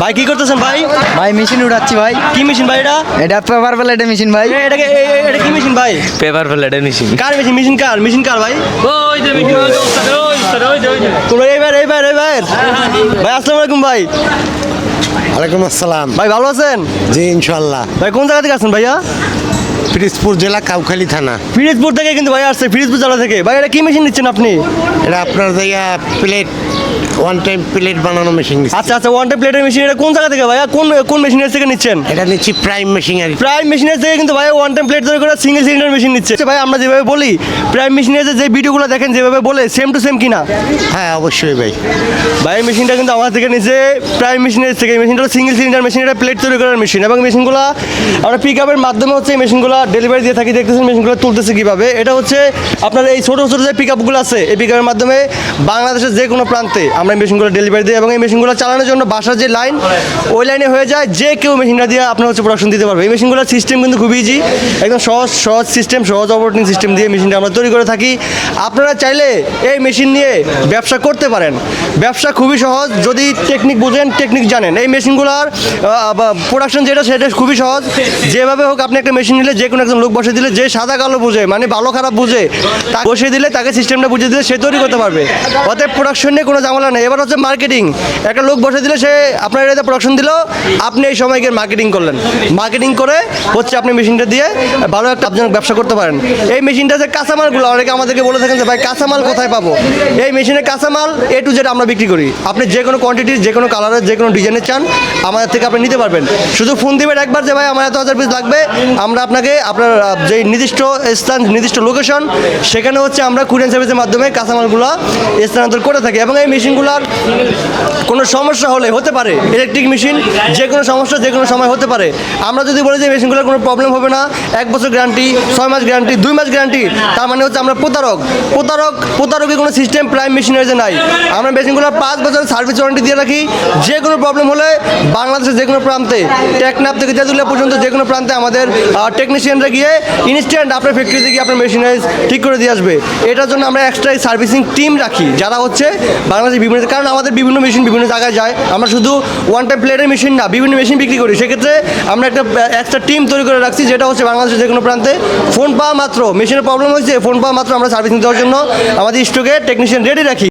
ভাই কি করতেছেন ভাই? ভাই মেশিন উঠাচ্ছি ভাই। কি মেশিন ভাই এটা? এটা পেপার প্লেটের মেশিন ভাই। এটা কি মেশিন ভাই? পেপার প্লেটের মেশিন। কার মেশিন? মেশিন কার ভাই? ওই যে মেশিন ভাই আসসালামু আলাইকুম ভাই। ওয়ালাইকুম আসসালাম। ভাই ভালো আছেন? জি ইনশাল্লাহ। ভাই কোন জায়গা থেকে আসছেন ভাইয়া? পিরিজপুর জেলা কাউখালী থানা। ফিরোজপুর থেকে কিন্তু ভাই আসছে, ফিরোজপুর জেলা থেকে। ভাই এটা কি মেশিন নিচ্ছেন আপনি? এটা আপনার জায়গা প্লেট ওয়ান টাইম প্লেট বানানো মেশিন। আচ্ছা আচ্ছা, ওয়ান টাইম প্লেটের মেশিন। এটা কোন জায়গা থেকে ভাইয়া? কোন মেশিনের থেকে নিচ্ছেন? এটা নিচ্ছি প্রাইম মেশিন আর কি। প্রাইম মেশিনের থেকে কিন্তু ভাই ওয়ান টাইম প্লেট তৈরি করে সিঙ্গেল সিলিন্ডার মেশিন নিচ্ছে। ভাই আমরা যেভাবে বলি প্রাইম মেশিনের যে ভিডিওগুলো দেখেন যেভাবে বলে সেম টু সেম কিনা? হ্যাঁ অবশ্যই ভাই। ভাই এই মেশিনটা কিন্তু আমার থেকে নিচে প্রাইম মেশিনের থেকে। এই মেশিনটা হলো সিঙ্গেল সিলিন্ডার মেশিন, এটা প্লেট তৈরি করার মেশিন। এবং মেশিনগুলো আমরা পিক আপের মাধ্যমে হচ্ছে এই মেশিনগুলো ডেলিভারি দিয়ে থাকি। দেখতেছেন মেশিনগুলো তুলতেছে কীভাবে। এটা হচ্ছে আপনার এই ছোটো ছোটো যে পিক আপগুলো আছে, এই পিক আপের মাধ্যমে বাংলাদেশের যে কোনো প্রান্তে আমরা এই মেশিনগুলো ডেলিভারি দিই। এবং এই মেশিনগুলো চালানোর জন্য বাসার যে লাইন, ওই লাইনে হয়ে যায়, যে কেউ মেশিনটা দিয়ে আপনার হচ্ছে প্রোডাকশন দিতে পারবে। এই মেশিনগুলোর সিস্টেম কিন্তু খুবই ইজি, একদম সহজ সিস্টেম, সহজ অপারেটিং সিস্টেম দিয়ে মেশিনটা আমরা তৈরি করে থাকি। আপনারা চাইলে এই মেশিন নিয়ে ব্যবসা করতে পারেন। ব্যবসা খুবই সহজ যদি টেকনিক বুঝেন, টেকনিক জানেন। এই মেশিনগুলোর প্রোডাকশন সেটা খুবই সহজ। যেভাবে হোক আপনি একটা মেশিন নিলে যে কোনো একজন লোক বসে দিলে, যে সাদা কালো বুঝে, মানে ভালো খারাপ বুঝে, তাকে বসিয়ে দিলে, তাকে সিস্টেমটা বুঝিয়ে দিলে সে তৈরি করতে পারবে। অতএব প্রোডাকশন নিয়ে কোনো ঝামেলা নেই। এবার হচ্ছে মার্কেটিং। একটা লোক বসে দিলে সে আপনার এরিয়াতে প্রোডাকশন দিল, আপনি এই সময় গিয়ে মার্কেটিং করলেন। মার্কেটিং করে হচ্ছে আপনি মেশিনটা দিয়ে ভালো একটা আপনার ব্যবসা করতে পারেন। এই মেশিনটা যে কাঁচামালগুলো অনেকে আমাদেরকে বলে থাকেন যে ভাই কাঁচামাল কোথায় পাবো? এই মেশিনের কাঁচামাল A to Z আমরা বিক্রি করি। আপনি যে কোনো কোয়ান্টিটির, যে কোনো কালারের, যে কোনো ডিজাইনের চান আমাদের থেকে আপনি নিতে পারবেন। শুধু ফোন দিবেন একবার যে ভাই আমার এত হাজার পিস লাগবে, আমরা আপনাকে আপনার যে নির্দিষ্ট স্থান, নির্দিষ্ট লোকেশন, সেখানে হচ্ছে আমরা কুরিয়ার সার্ভিসের মাধ্যমে কাঁচামালগুলো স্থানান্তর করে থাকি। এবং এই মেশিনগুলোর কোনো সমস্যা হলে হতে পারে, ইলেকট্রিক মেশিন, যে কোনো সমস্যা যে কোনো সময় হতে পারে। আমরা যদি বলি যে মেশিনগুলোর কোনো প্রবলেম হবে না, 1 বছর গ্যারান্টি, 6 মাস গ্যারান্টি, 2 মাস গ্যারান্টি, তার মানে হচ্ছে আমরা প্রতারকের কোনো সিস্টেম প্রাইম মেশিনের যে নাই। আমরা মেশিনগুলোর 5 বছরের সার্ভিস ওয়ারেন্টি দিয়ে রাখি। যে কোনো প্রবলেম হলে বাংলাদেশের যে কোনো প্রান্তে, টেকনাফ থেকে তেঁতুলিয়া পর্যন্ত যে কোনো প্রান্তে আমাদের টেকনিশিয়ানরা গিয়ে ইনস্ট্যান্ট আপনার ফ্যাক্টরিতে গিয়ে আপনার মেশিনাইজ ঠিক করে দিয়ে আসবে। এটার জন্য আমরা এক্সট্রা সার্ভিসিং টিম রাখি, যারা হচ্ছে বাংলাদেশের বিভিন্ন, কারণ আমাদের বিভিন্ন মেশিন বিভিন্ন জায়গায় যায়। আমরা শুধু ওয়ান টাইম প্লেটের মেশিন না, বিভিন্ন মেশিন বিক্রি করি। সেক্ষেত্রে আমরা একটা এক্সট্রা টিম তৈরি করে রাখছি, যেটা হচ্ছে বাংলাদেশের যে কোনো প্রান্তে ফোন পাওয়া মাত্র, মেশিনের প্রবলেম হয়েছে, ফোন পাওয়া মাত্র আমরা সার্ভিসিং দেওয়ার জন্য আমাদের স্টকে টেকনিশিয়ান রেডি রাখি।